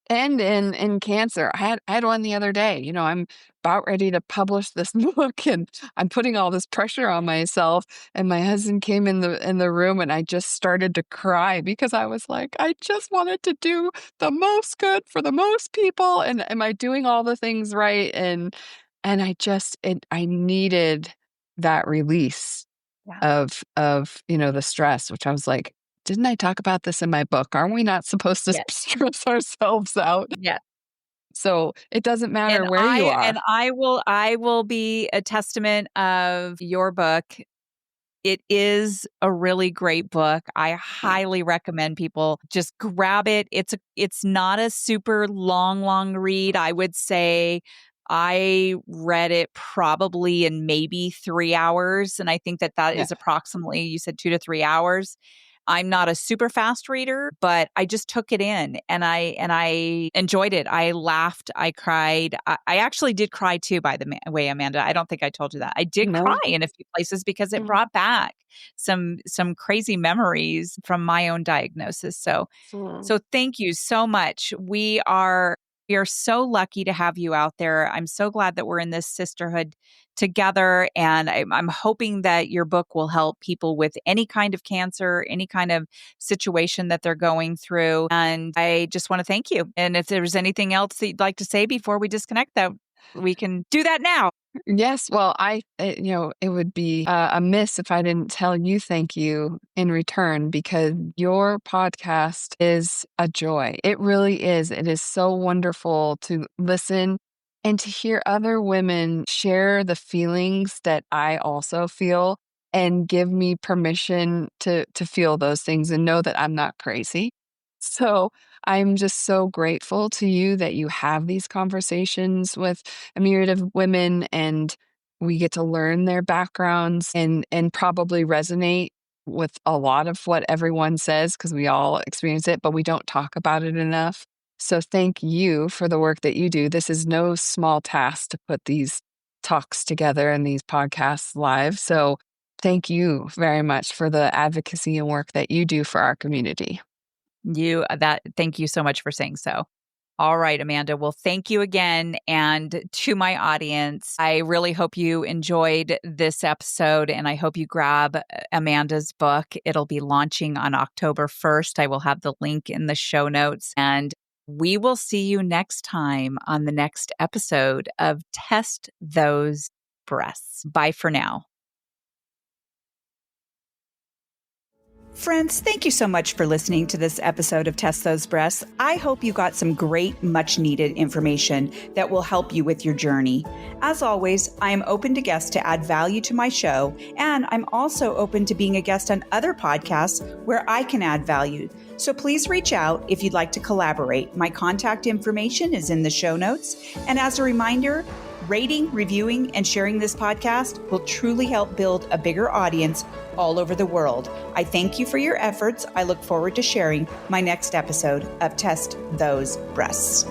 B: end in cancer. I had one the other day. I'm about ready to publish this book and I'm putting all this pressure on myself. And my husband came in the room and I just started to cry because I was like, I just wanted to do the most good for the most people. And am I doing all the things right? And I needed that release
A: Yeah.
B: of the stress, which I was like, "Didn't I talk about this in my book? Aren't we not supposed to
A: Yes.
B: stress ourselves out?"
A: Yes.
B: So, it doesn't matter
A: And
B: where you
A: I
B: are.
A: and I will be a testament of your book. It is a really great book. I
B: Mm,
A: highly recommend people just grab it. It's not a super long read. I would say I read it probably in maybe 3 hours, and I think that that
B: yeah,
A: is approximately, you said 2 to 3 hours. I'm not a super fast reader, but I just took it in and I enjoyed it. I laughed, I cried. I actually did cry too, by the way, Amanda. I don't think I told you that. I did cry
B: no,
A: in a few places because it
B: mm,
A: brought back some crazy memories from my own diagnosis. So
B: mm.
A: so thank you so much. We are so lucky to have you out there. I'm so glad that we're in this sisterhood together, and I'm hoping that your book will help people with any kind of cancer, any kind of situation that they're going through. And I just want to thank you. And if there's anything else that you'd like to say before we disconnect, that we can do that now.
B: Yes, well, it would be amiss if I didn't tell you thank you in return because your podcast is a joy. It really is. It is so wonderful to listen and to hear other women share the feelings that I also feel and give me permission to feel those things and know that I'm not crazy. So I'm just so grateful to you that you have these conversations with a myriad of women and we get to learn their backgrounds and probably resonate with a lot of what everyone says because we all experience it, but we don't talk about it enough. So thank you for the work that you do. This is no small task to put these talks together and these podcasts live. So thank you very much for the advocacy and work that you do for our community.
A: Thank you so much for saying so. All right, Amanda. Well, thank you again. And to my audience, I really hope you enjoyed this episode and I hope you grab Amanda's book. It'll be launching on October 1st. I will have the link in the show notes. And we will see you next time on the next episode of Test Those Breasts. Bye for now. Friends, thank you so much for listening to this episode of Test Those Breasts. I hope you got some great, much needed information that will help you with your journey. As always, I am open to guests to add value to my show, and I'm also open to being a guest on other podcasts where I can add value. So please reach out if you'd like to collaborate. My contact information is in the show notes. And as a reminder, rating, reviewing, and sharing this podcast will truly help build a bigger audience all over the world. I thank you for your efforts. I look forward to sharing my next episode of Test Those Breasts.